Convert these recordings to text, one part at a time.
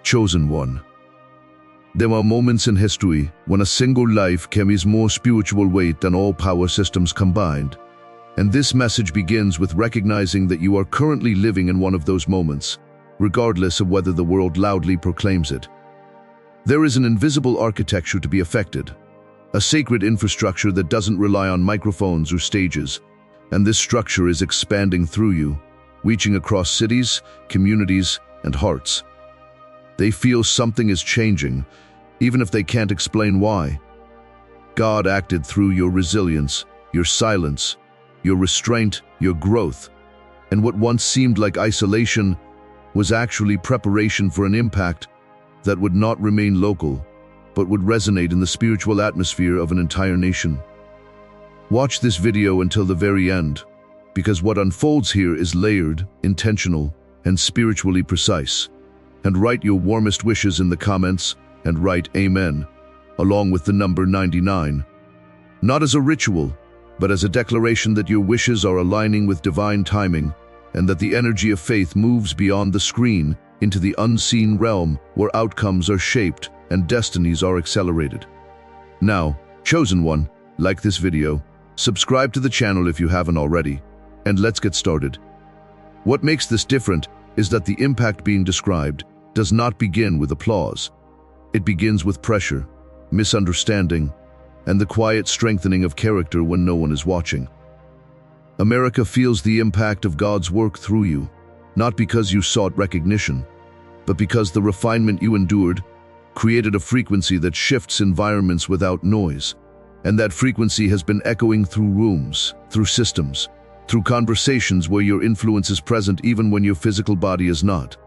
Chosen one. There are moments in history when a single life carries more spiritual weight than all power systems combined. And this message begins with recognizing that you are currently living in one of those moments, regardless of whether the world loudly proclaims it. There is an invisible architecture to be affected, a sacred infrastructure that doesn't rely on microphones or stages, and this structure is expanding through you, reaching across cities, communities, and hearts. They feel something is changing, even if they can't explain why. God acted through your resilience, your silence, your restraint, your growth, and what once seemed like isolation was actually preparation for an impact that would not remain local, but would resonate in the spiritual atmosphere of an entire nation. Watch this video until the very end, because what unfolds here is layered, intentional, and spiritually precise. And write your warmest wishes in the comments, and write Amen, along with the number 99. Not as a ritual, but as a declaration that your wishes are aligning with divine timing, and that the energy of faith moves beyond the screen into the unseen realm where outcomes are shaped and destinies are accelerated. Now, chosen one, like this video, subscribe to the channel if you haven't already, and let's get started. What makes this different is that the impact being described does not begin with applause. It begins with pressure, misunderstanding, and the quiet strengthening of character when no one is watching. America feels the impact of God's work through you, not because you sought recognition, but because the refinement you endured created a frequency that shifts environments without noise. And that frequency has been echoing through rooms, through systems, through conversations where your influence is present even when your physical body is not.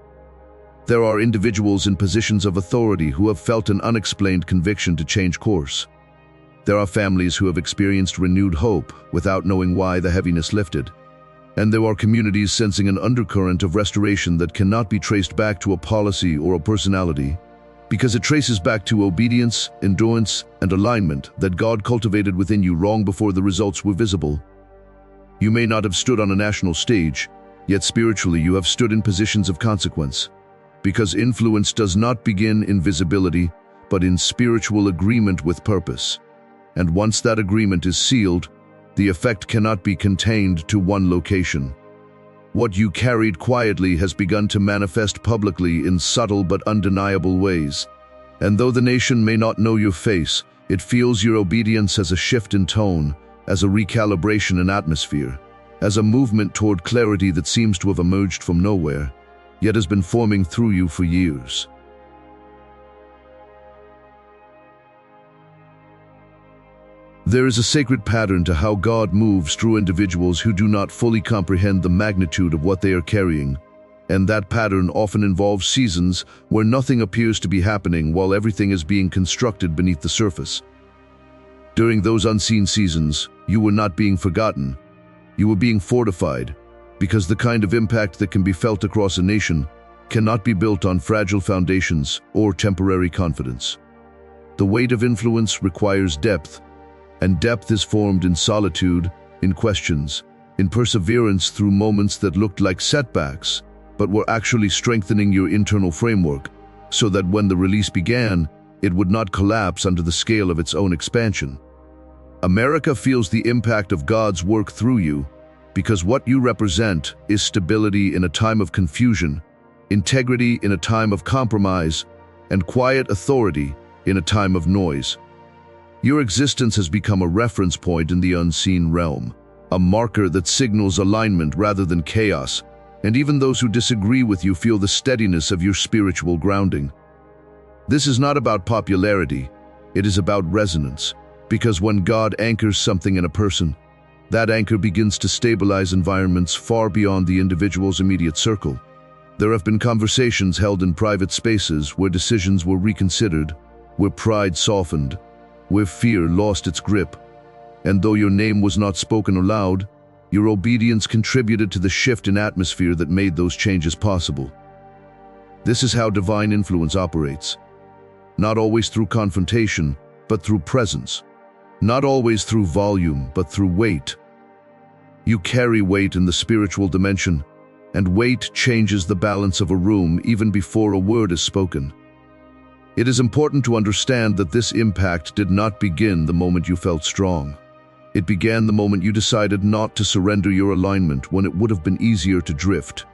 There are individuals in positions of authority who have felt an unexplained conviction to change course. There are families who have experienced renewed hope without knowing why the heaviness lifted. And there are communities sensing an undercurrent of restoration that cannot be traced back to a policy or a personality, because it traces back to obedience, endurance, and alignment that God cultivated within you long before the results were visible. You may not have stood on a national stage, yet spiritually you have stood in positions of consequence, because influence does not begin in visibility, but in spiritual agreement with purpose. And once that agreement is sealed, the effect cannot be contained to one location. What you carried quietly has begun to manifest publicly in subtle but undeniable ways. And though the nation may not know your face, it feels your obedience as a shift in tone, as a recalibration in atmosphere, as a movement toward clarity that seems to have emerged from nowhere, yet has been forming through you for years. There is a sacred pattern to how God moves through individuals who do not fully comprehend the magnitude of what they are carrying, and that pattern often involves seasons where nothing appears to be happening while everything is being constructed beneath the surface. During those unseen seasons, you were not being forgotten. You were being fortified, because the kind of impact that can be felt across a nation cannot be built on fragile foundations or temporary confidence. The weight of influence requires depth, and depth is formed in solitude, in questions, in perseverance through moments that looked like setbacks, but were actually strengthening your internal framework, so that when the release began, it would not collapse under the scale of its own expansion. America feels the impact of God's work through you, because what you represent is stability in a time of confusion, integrity in a time of compromise, and quiet authority in a time of noise. Your existence has become a reference point in the unseen realm, a marker that signals alignment rather than chaos, and even those who disagree with you feel the steadiness of your spiritual grounding. This is not about popularity, it is about resonance, because when God anchors something in a person, that anchor begins to stabilize environments far beyond the individual's immediate circle. There have been conversations held in private spaces where decisions were reconsidered, where pride softened, where fear lost its grip. And though your name was not spoken aloud, your obedience contributed to the shift in atmosphere that made those changes possible. This is how divine influence operates. Not always through confrontation, but through presence. Not always through volume, but through weight. You carry weight in the spiritual dimension, and weight changes the balance of a room even before a word is spoken. It is important to understand that this impact did not begin the moment you felt strong. It began the moment you decided not to surrender your alignment when it would have been easier to drift.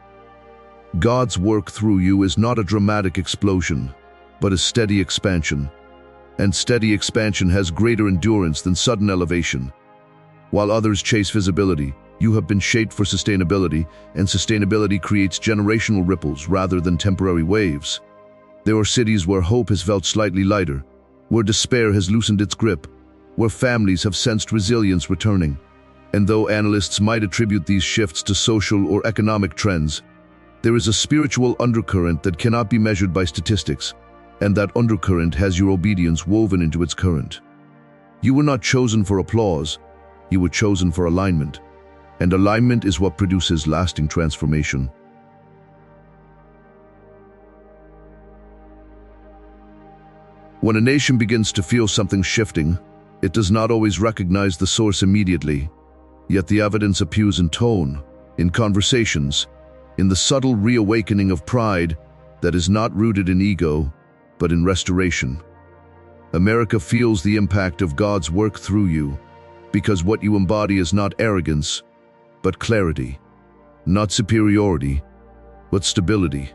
God's work through you is not a dramatic explosion, but a steady expansion. And steady expansion has greater endurance than sudden elevation. While others chase visibility, you have been shaped for sustainability, and sustainability creates generational ripples rather than temporary waves. There are cities where hope has felt slightly lighter, where despair has loosened its grip, where families have sensed resilience returning. And though analysts might attribute these shifts to social or economic trends, there is a spiritual undercurrent that cannot be measured by statistics, and that undercurrent has your obedience woven into its current. You were not chosen for applause, you were chosen for alignment, and alignment is what produces lasting transformation. When a nation begins to feel something shifting, it does not always recognize the source immediately, yet the evidence appears in tone, in conversations, in the subtle reawakening of pride that is not rooted in ego, but in restoration. America feels the impact of God's work through you, because what you embody is not arrogance, but clarity, not superiority, but stability,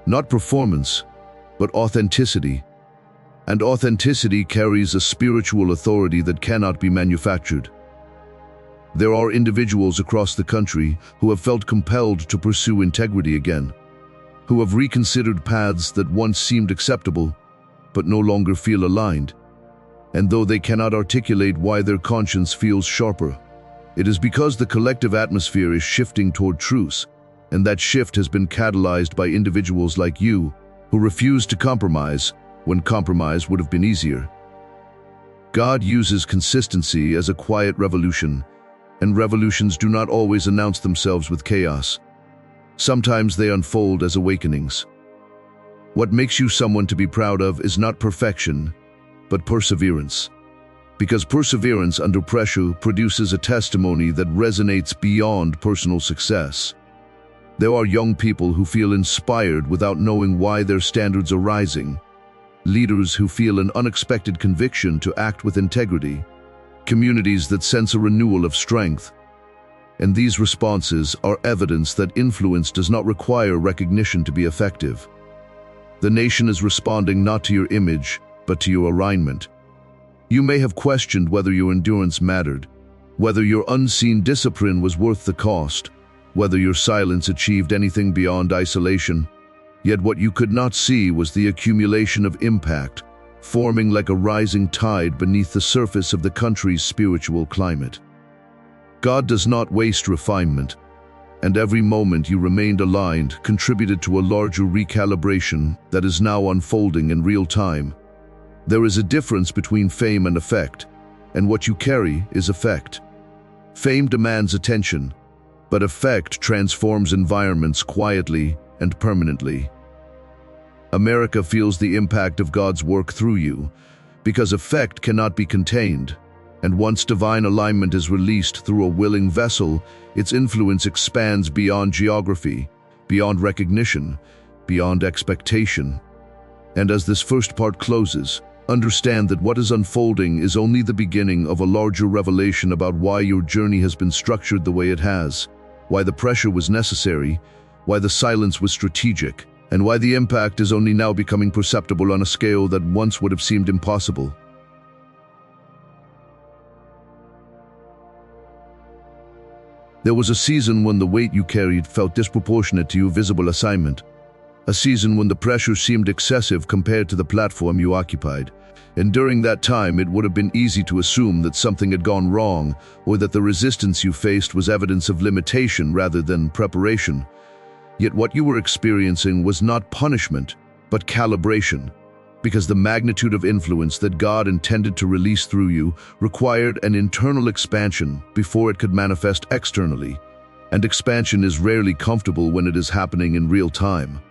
not performance, but authenticity. And authenticity carries a spiritual authority that cannot be manufactured. There are individuals across the country who have felt compelled to pursue integrity again, who have reconsidered paths that once seemed acceptable, but no longer feel aligned. And though they cannot articulate why their conscience feels sharper, it is because the collective atmosphere is shifting toward truth, and that shift has been catalyzed by individuals like you, who refuse to compromise when compromise would have been easier. God uses consistency as a quiet revolution, and revolutions do not always announce themselves with chaos. Sometimes they unfold as awakenings. What makes you someone to be proud of is not perfection, but perseverance. Because perseverance under pressure produces a testimony that resonates beyond personal success. There are young people who feel inspired without knowing why their standards are rising, leaders who feel an unexpected conviction to act with integrity, communities that sense a renewal of strength. And these responses are evidence that influence does not require recognition to be effective. The nation is responding not to your image, but to your alignment. You may have questioned whether your endurance mattered, whether your unseen discipline was worth the cost, whether your silence achieved anything beyond isolation. Yet what you could not see was the accumulation of impact, forming like a rising tide beneath the surface of the country's spiritual climate. God does not waste refinement, and every moment you remained aligned contributed to a larger recalibration that is now unfolding in real time. There is a difference between fame and effect, and what you carry is effect. Fame demands attention, but effect transforms environments quietly and permanently. America feels the impact of God's work through you, because effect cannot be contained, and once divine alignment is released through a willing vessel, its influence expands beyond geography, beyond recognition, beyond expectation. And as this first part closes, understand that what is unfolding is only the beginning of a larger revelation about why your journey has been structured the way it has, why the pressure was necessary, why the silence was strategic, and why the impact is only now becoming perceptible on a scale that once would have seemed impossible. There was a season when the weight you carried felt disproportionate to your visible assignment, a season when the pressure seemed excessive compared to the platform you occupied. And during that time, it would have been easy to assume that something had gone wrong, or that the resistance you faced was evidence of limitation rather than preparation. Yet what you were experiencing was not punishment, but calibration, because the magnitude of influence that God intended to release through you required an internal expansion before it could manifest externally, and expansion is rarely comfortable when it is happening in real time.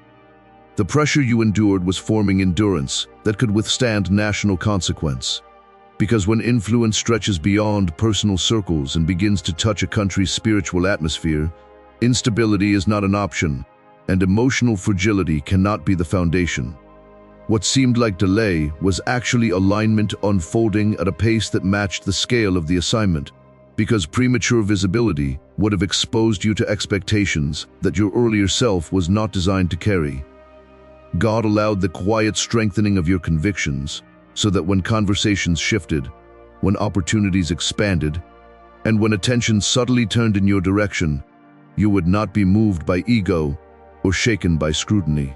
The pressure you endured was forming endurance that could withstand national consequence. Because when influence stretches beyond personal circles and begins to touch a country's spiritual atmosphere, Instability is not an option, and emotional fragility cannot be the foundation. What seemed like delay was actually alignment unfolding at a pace that matched the scale of the assignment, because premature visibility would have exposed you to expectations that your earlier self was not designed to carry. God allowed the quiet strengthening of your convictions so that when conversations shifted, when opportunities expanded, and when attention subtly turned in your direction, you would not be moved by ego or shaken by scrutiny.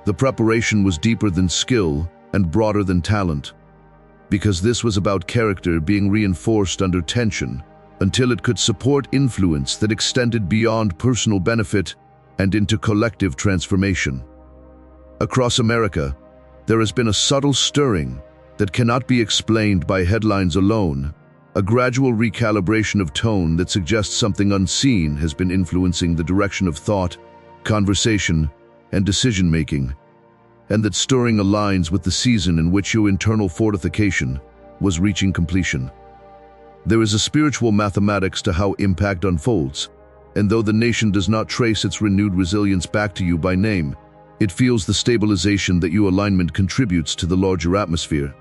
The preparation was deeper than skill and broader than talent, because this was about character being reinforced under tension until it could support influence that extended beyond personal benefit and into collective transformation. Across America, there has been a subtle stirring that cannot be explained by headlines alone, a gradual recalibration of tone that suggests something unseen has been influencing the direction of thought, conversation, and decision-making, and that stirring aligns with the season in which your internal fortification was reaching completion. There is a spiritual mathematics to how impact unfolds, and though the nation does not trace its renewed resilience back to you by name, it feels the stabilization that your alignment contributes to the larger atmosphere.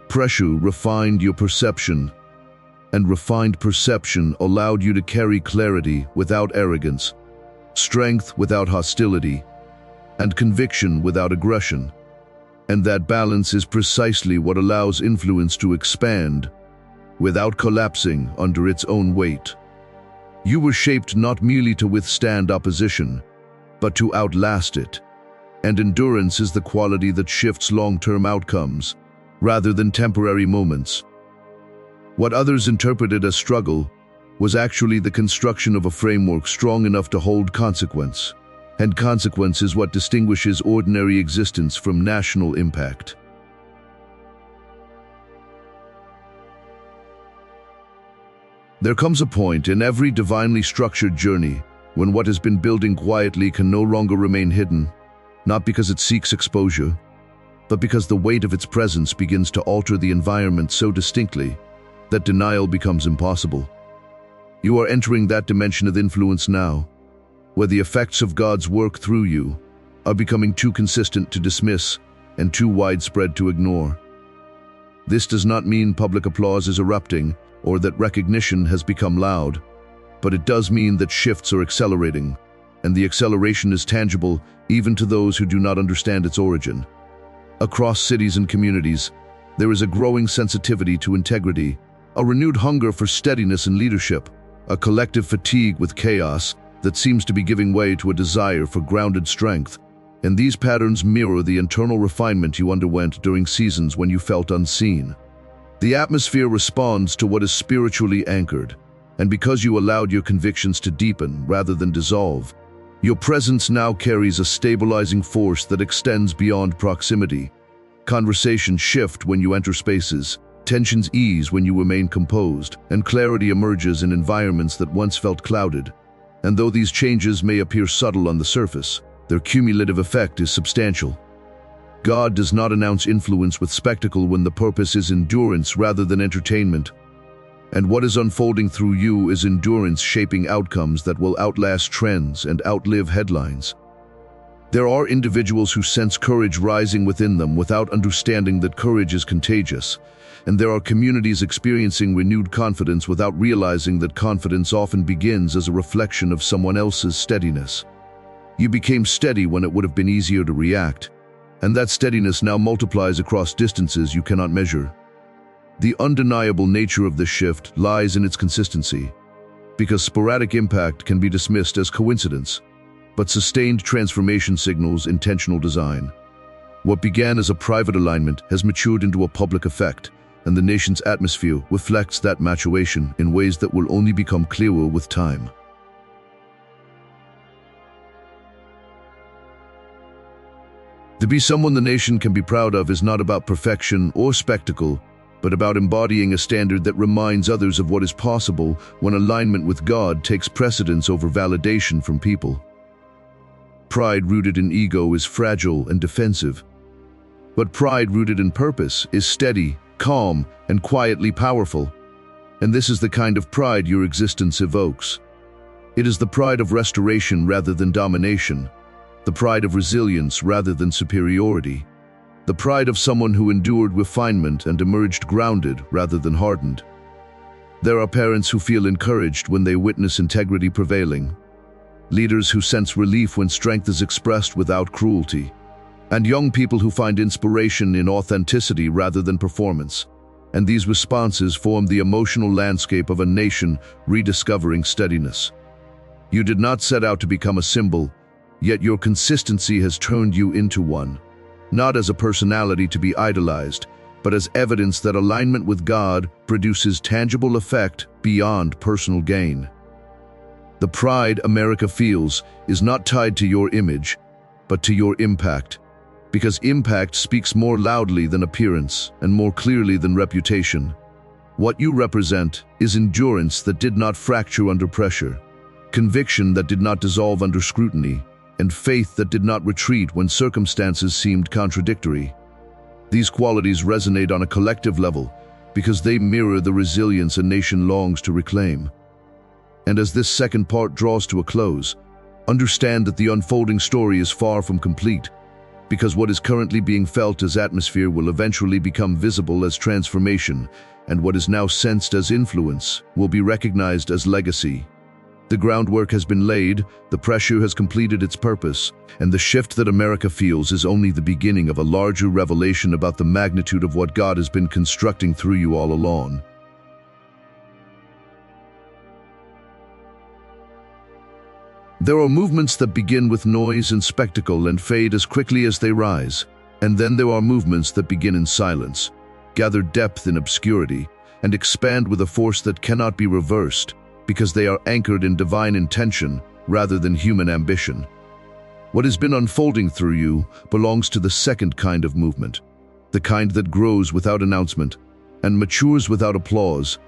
Pressure refined your perception, and refined perception allowed you to carry clarity without arrogance, strength without hostility, and conviction without aggression. And that balance is precisely what allows influence to expand without collapsing under its own weight. You were shaped not merely to withstand opposition, but to outlast it. And endurance is the quality that shifts long-term outcomes, rather than temporary moments. What others interpreted as struggle was actually the construction of a framework strong enough to hold consequence. And consequence is what distinguishes ordinary existence from national impact. There comes a point in every divinely structured journey when what has been building quietly can no longer remain hidden, not because it seeks exposure, but because the weight of its presence begins to alter the environment so distinctly that denial becomes impossible. You are entering that dimension of influence now, where the effects of God's work through you are becoming too consistent to dismiss and too widespread to ignore. This does not mean public applause is erupting or that recognition has become loud, but it does mean that shifts are accelerating, and the acceleration is tangible even to those who do not understand its origin. Across cities and communities, there is a growing sensitivity to integrity, a renewed hunger for steadiness and leadership, a collective fatigue with chaos that seems to be giving way to a desire for grounded strength. And these patterns mirror the internal refinement you underwent during seasons when you felt unseen. The atmosphere responds to what is spiritually anchored, and because you allowed your convictions to deepen rather than dissolve, your presence now carries a stabilizing force that extends beyond proximity. Conversations shift when you enter spaces, tensions ease when you remain composed, and clarity emerges in environments that once felt clouded. And though these changes may appear subtle on the surface, their cumulative effect is substantial. God does not announce influence with spectacle when the purpose is endurance rather than entertainment. And what is unfolding through you is endurance shaping outcomes that will outlast trends and outlive headlines. There are individuals who sense courage rising within them without understanding that courage is contagious, and there are communities experiencing renewed confidence without realizing that confidence often begins as a reflection of someone else's steadiness. You became steady when it would have been easier to react, and that steadiness now multiplies across distances you cannot measure. The undeniable nature of this shift lies in its consistency, because sporadic impact can be dismissed as coincidence, but sustained transformation signals intentional design. What began as a private alignment has matured into a public effect, and the nation's atmosphere reflects that maturation in ways that will only become clearer with time. To be someone the nation can be proud of is not about perfection or spectacle, but about embodying a standard that reminds others of what is possible when alignment with God takes precedence over validation from people. Pride rooted in ego is fragile and defensive, but pride rooted in purpose is steady, calm, and quietly powerful. And this is the kind of pride your existence evokes. It is the pride of restoration rather than domination, the pride of resilience rather than superiority, the pride of someone who endured refinement and emerged grounded rather than hardened. There are parents who feel encouraged when they witness integrity prevailing, leaders who sense relief when strength is expressed without cruelty, and young people who find inspiration in authenticity rather than performance. And these responses form the emotional landscape of a nation rediscovering steadiness. You did not set out to become a symbol, yet your consistency has turned you into one, not as a personality to be idolized, but as evidence that alignment with God produces tangible effect beyond personal gain. The pride America feels is not tied to your image, but to your impact, because impact speaks more loudly than appearance and more clearly than reputation. What you represent is endurance that did not fracture under pressure, conviction that did not dissolve under scrutiny, and faith that did not retreat when circumstances seemed contradictory. These qualities resonate on a collective level because they mirror the resilience a nation longs to reclaim. And as this second part draws to a close, understand that the unfolding story is far from complete, because what is currently being felt as atmosphere will eventually become visible as transformation, and what is now sensed as influence will be recognized as legacy. The groundwork has been laid, the pressure has completed its purpose, and the shift that America feels is only the beginning of a larger revelation about the magnitude of what God has been constructing through you all along. There are movements that begin with noise and spectacle and fade as quickly as they rise, and then there are movements that begin in silence, gather depth in obscurity, and expand with a force that cannot be reversed, because they are anchored in divine intention rather than human ambition. What has been unfolding through you belongs to the second kind of movement, the kind that grows without announcement and matures without applause,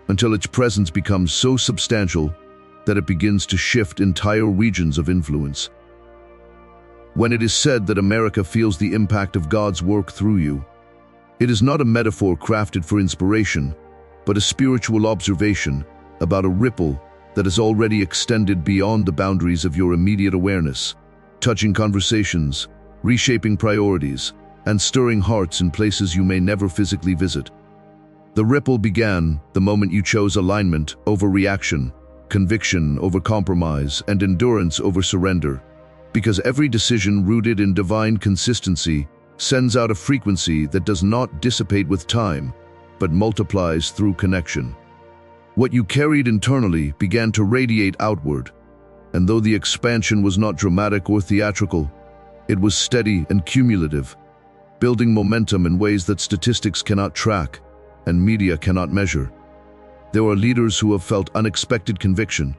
until its presence becomes so substantial that it begins to shift entire regions of influence. When it is said that America feels the impact of God's work through you, it is not a metaphor crafted for inspiration, but a spiritual observation about a ripple that has already extended beyond the boundaries of your immediate awareness, touching conversations, reshaping priorities, and stirring hearts in places you may never physically visit. The ripple began the moment you chose alignment over reaction, conviction over compromise, and endurance over surrender, because every decision rooted in divine consistency sends out a frequency that does not dissipate with time, but multiplies through connection. What you carried internally began to radiate outward, and though the expansion was not dramatic or theatrical, it was steady and cumulative, building momentum in ways that statistics cannot track and media cannot measure. There are leaders who have felt unexpected conviction,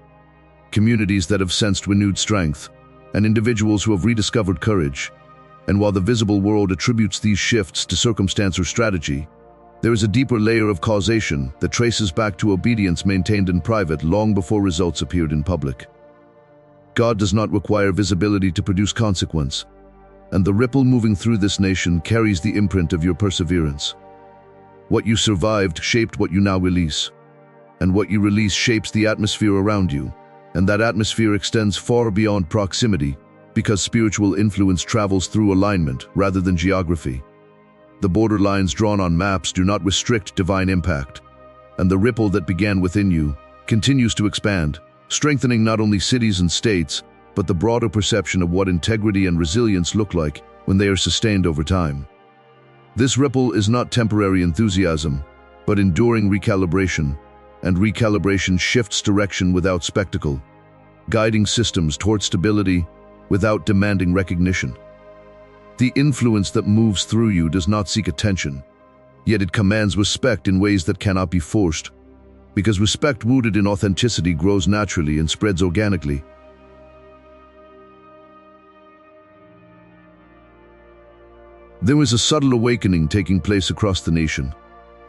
communities that have sensed renewed strength, and individuals who have rediscovered courage. And while the visible world attributes these shifts to circumstance or strategy, there is a deeper layer of causation that traces back to obedience maintained in private long before results appeared in public. God does not require visibility to produce consequence, and the ripple moving through this nation carries the imprint of your perseverance. What you survived shaped what you now release, and what you release shapes the atmosphere around you, and that atmosphere extends far beyond proximity, because spiritual influence travels through alignment rather than geography. The borderlines drawn on maps do not restrict divine impact, and the ripple that began within you continues to expand, strengthening not only cities and states, but the broader perception of what integrity and resilience look like when they are sustained over time. This ripple is not temporary enthusiasm, but enduring recalibration, and recalibration shifts direction without spectacle, guiding systems toward stability without demanding recognition. The influence that moves through you does not seek attention, yet it commands respect in ways that cannot be forced, because respect rooted in authenticity grows naturally and spreads organically. There is a subtle awakening taking place across the nation,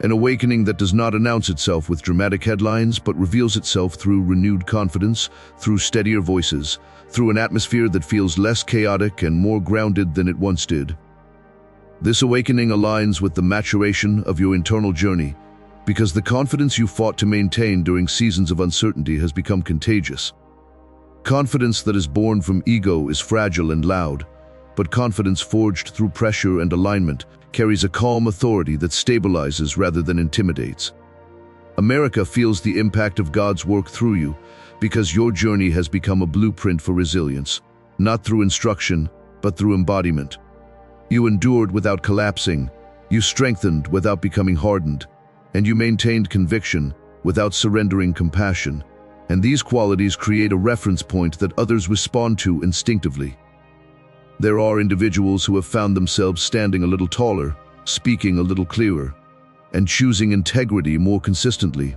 an awakening that does not announce itself with dramatic headlines but reveals itself through renewed confidence, through steadier voices, through an atmosphere that feels less chaotic and more grounded than it once did. This awakening aligns with the maturation of your internal journey, because the confidence you fought to maintain during seasons of uncertainty has become contagious. Confidence that is born from ego is fragile and loud, but confidence forged through pressure and alignment carries a calm authority that stabilizes rather than intimidates. America feels the impact of God's work through you because your journey has become a blueprint for resilience, not through instruction, but through embodiment. You endured without collapsing, you strengthened without becoming hardened, and you maintained conviction without surrendering compassion. And these qualities create a reference point that others respond to instinctively. There are individuals who have found themselves standing a little taller, speaking a little clearer, and choosing integrity more consistently.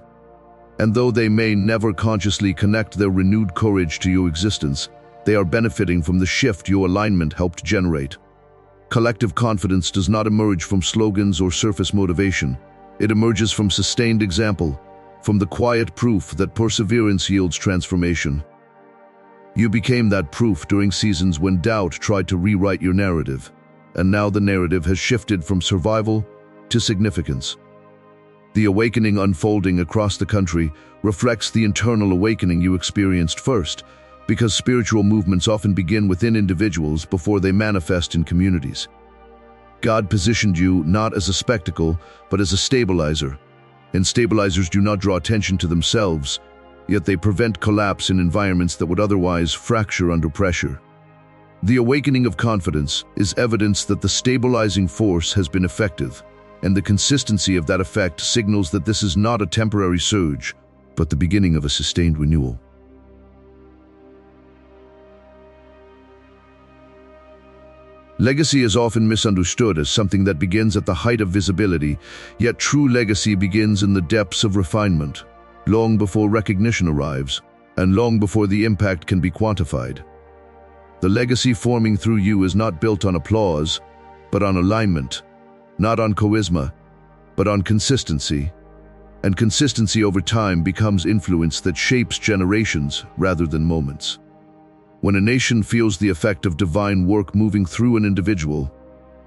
And though they may never consciously connect their renewed courage to your existence, they are benefiting from the shift your alignment helped generate. Collective confidence does not emerge from slogans or surface motivation. It emerges from sustained example, from the quiet proof that perseverance yields transformation. You became that proof during seasons when doubt tried to rewrite your narrative, and now the narrative has shifted from survival to significance. The awakening unfolding across the country reflects the internal awakening you experienced first, because spiritual movements often begin within individuals before they manifest in communities. God positioned you not as a spectacle, but as a stabilizer. And stabilizers do not draw attention to themselves, yet they prevent collapse in environments that would otherwise fracture under pressure. The awakening of confidence is evidence that the stabilizing force has been effective, and the consistency of that effect signals that this is not a temporary surge, but the beginning of a sustained renewal. Legacy is often misunderstood as something that begins at the height of visibility, yet true legacy begins in the depths of refinement, long before recognition arrives, and long before the impact can be quantified. The legacy forming through you is not built on applause, but on alignment, not on charisma, but on consistency. And consistency over time becomes influence that shapes generations rather than moments. When a nation feels the effect of divine work moving through an individual,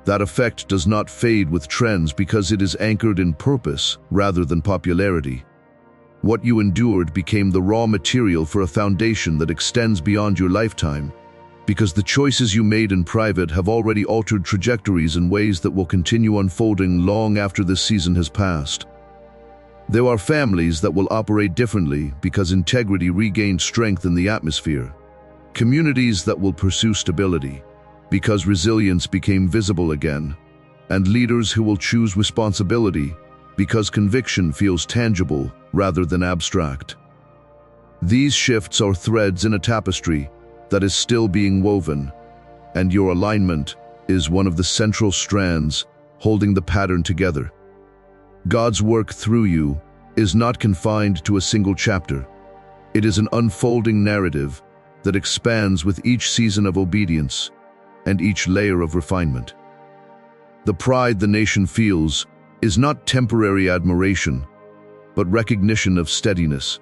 that effect does not fade with trends because it is anchored in purpose rather than popularity. What you endured became the raw material for a foundation that extends beyond your lifetime, because the choices you made in private have already altered trajectories in ways that will continue unfolding long after this season has passed. There are families that will operate differently because integrity regained strength in the atmosphere. Communities that will pursue stability because resilience became visible again, and leaders who will choose responsibility because conviction feels tangible rather than abstract. These shifts are threads in a tapestry that is still being woven, and your alignment is one of the central strands holding the pattern together. God's work through you is not confined to a single chapter. It is an unfolding narrative that expands with each season of obedience and each layer of refinement. The pride the nation feels is not temporary admiration, but recognition of steadiness,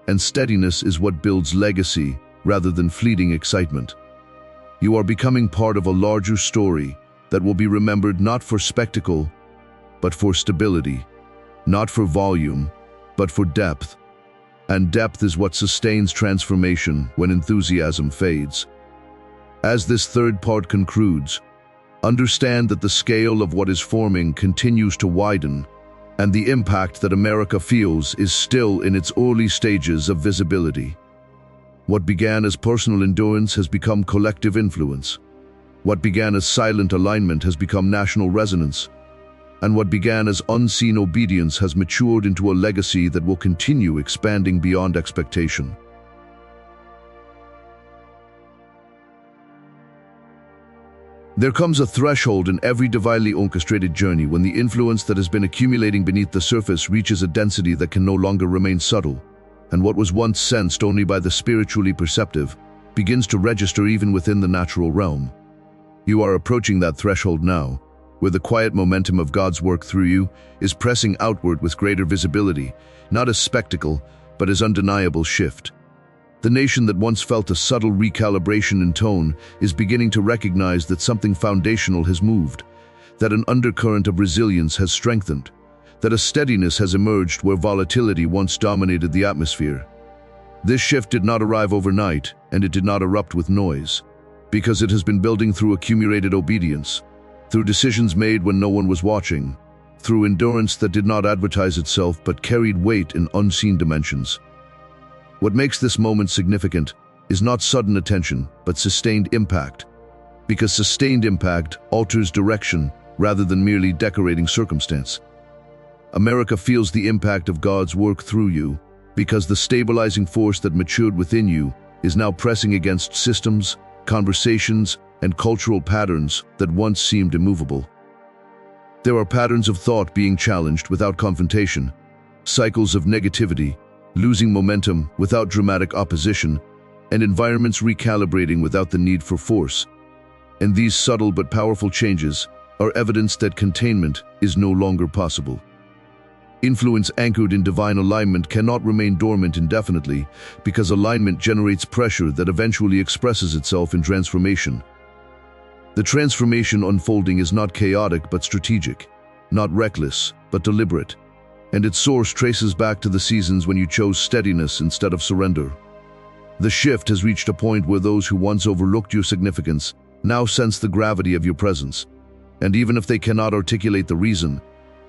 and steadiness is what builds legacy rather than fleeting excitement. You are becoming part of a larger story that will be remembered not for spectacle, but for stability, not for volume, but for depth. And depth is what sustains transformation when enthusiasm fades. As this third part concludes, understand that the scale of what is forming continues to widen, and the impact that America feels is still in its early stages of visibility. What began as personal endurance has become collective influence. What began as silent alignment has become national resonance. And what began as unseen obedience has matured into a legacy that will continue expanding beyond expectation. There comes a threshold in every divinely orchestrated journey when the influence that has been accumulating beneath the surface reaches a density that can no longer remain subtle, and what was once sensed only by the spiritually perceptive begins to register even within the natural realm. You are approaching that threshold now, where the quiet momentum of God's work through you is pressing outward with greater visibility, not as spectacle, but as undeniable shift. The nation that once felt a subtle recalibration in tone is beginning to recognize that something foundational has moved, that an undercurrent of resilience has strengthened, that a steadiness has emerged where volatility once dominated the atmosphere. This shift did not arrive overnight, and it did not erupt with noise, because it has been building through accumulated obedience, through decisions made when no one was watching, through endurance that did not advertise itself but carried weight in unseen dimensions. What makes this moment significant is not sudden attention, but sustained impact, because sustained impact alters direction rather than merely decorating circumstance. America feels the impact of God's work through you, because the stabilizing force that matured within you is now pressing against systems, conversations, and cultural patterns that once seemed immovable. There are patterns of thought being challenged without confrontation, cycles of negativity, losing momentum without dramatic opposition, and environments recalibrating without the need for force. And these subtle but powerful changes are evidence that containment is no longer possible. Influence anchored in divine alignment cannot remain dormant indefinitely, because alignment generates pressure that eventually expresses itself in transformation. The transformation unfolding is not chaotic but strategic, not reckless but deliberate, and its source traces back to the seasons when you chose steadiness instead of surrender. The shift has reached a point where those who once overlooked your significance now sense the gravity of your presence, and even if they cannot articulate the reason,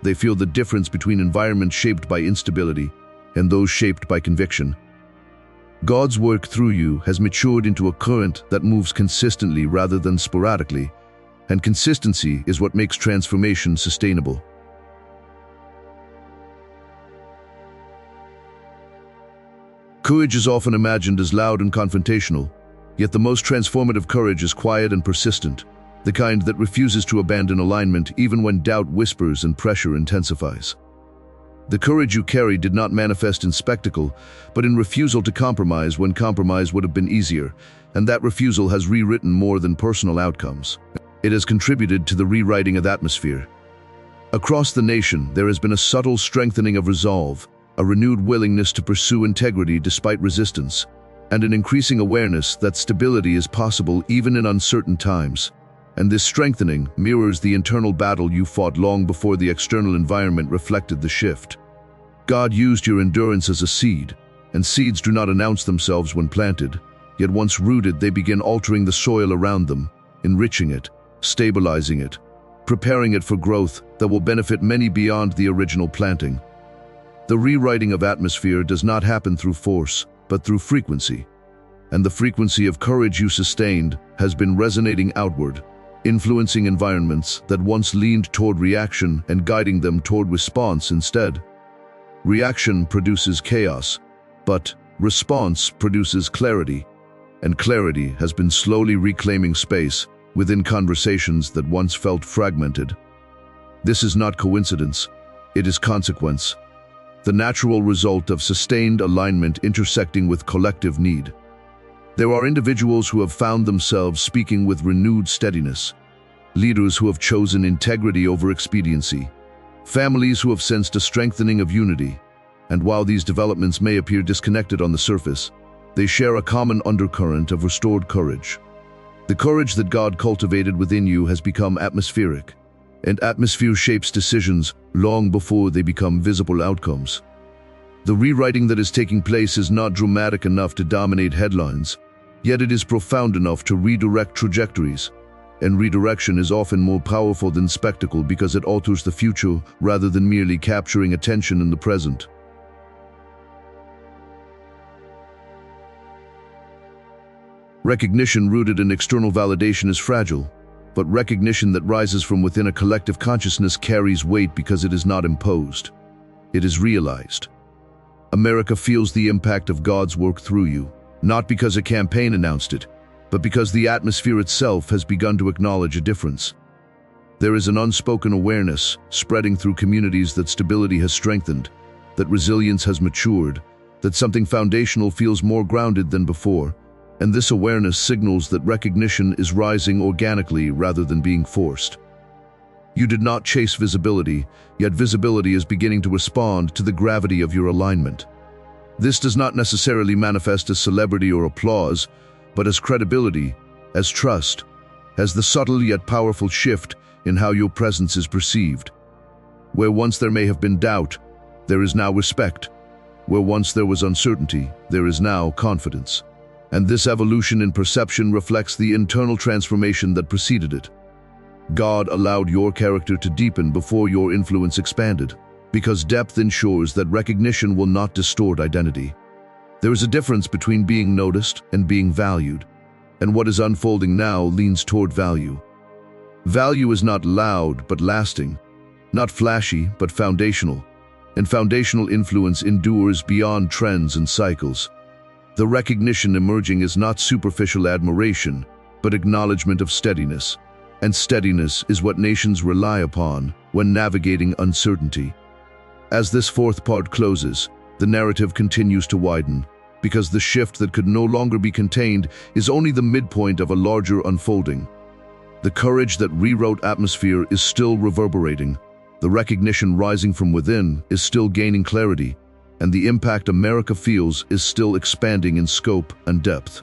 they feel the difference between environments shaped by instability and those shaped by conviction. God's work through you has matured into a current that moves consistently rather than sporadically, and consistency is what makes transformation sustainable. Courage is often imagined as loud and confrontational, yet the most transformative courage is quiet and persistent, the kind that refuses to abandon alignment even when doubt whispers and pressure intensifies. The courage you carry did not manifest in spectacle, but in refusal to compromise when compromise would have been easier, and that refusal has rewritten more than personal outcomes. It has contributed to the rewriting of atmosphere. Across the nation, there has been a subtle strengthening of resolve, a renewed willingness to pursue integrity despite resistance, and an increasing awareness that stability is possible even in uncertain times. And this strengthening mirrors the internal battle you fought long before the external environment reflected the shift. God used your endurance as a seed, and seeds do not announce themselves when planted, yet once rooted they begin altering the soil around them, enriching it, stabilizing it, preparing it for growth that will benefit many beyond the original planting. The rewriting of atmosphere does not happen through force, but through frequency, and the frequency of courage you sustained has been resonating outward, influencing environments that once leaned toward reaction and guiding them toward response instead. Reaction produces chaos, but response produces clarity, and clarity has been slowly reclaiming space within conversations that once felt fragmented. This is not coincidence, it is consequence, the natural result of sustained alignment intersecting with collective need. There are individuals who have found themselves speaking with renewed steadiness, leaders who have chosen integrity over expediency, families who have sensed a strengthening of unity, and while these developments may appear disconnected on the surface, they share a common undercurrent of restored courage. The courage that God cultivated within you has become atmospheric, and atmosphere shapes decisions long before they become visible outcomes. The rewriting that is taking place is not dramatic enough to dominate headlines, yet it is profound enough to redirect trajectories. And redirection is often more powerful than spectacle because it alters the future rather than merely capturing attention in the present. Recognition rooted in external validation is fragile, but recognition that rises from within a collective consciousness carries weight because it is not imposed. It is realized. America feels the impact of God's work through you, not because a campaign announced it, but because the atmosphere itself has begun to acknowledge a difference. There is an unspoken awareness spreading through communities that stability has strengthened, that resilience has matured, that something foundational feels more grounded than before, and this awareness signals that recognition is rising organically rather than being forced. You did not chase visibility, yet visibility is beginning to respond to the gravity of your alignment. This does not necessarily manifest as celebrity or applause, but as credibility, as trust, as the subtle yet powerful shift in how your presence is perceived. Where once there may have been doubt, there is now respect. Where once there was uncertainty, there is now confidence. And this evolution in perception reflects the internal transformation that preceded it. God allowed your character to deepen before your influence expanded, because depth ensures that recognition will not distort identity. There is a difference between being noticed and being valued, and what is unfolding now leans toward value. Value is not loud but lasting, not flashy but foundational, and foundational influence endures beyond trends and cycles. The recognition emerging is not superficial admiration, but acknowledgement of steadiness, and steadiness is what nations rely upon when navigating uncertainty. As this fourth part closes, the narrative continues to widen, because the shift that could no longer be contained is only the midpoint of a larger unfolding. The courage that rewrote atmosphere is still reverberating, the recognition rising from within is still gaining clarity, and the impact America feels is still expanding in scope and depth.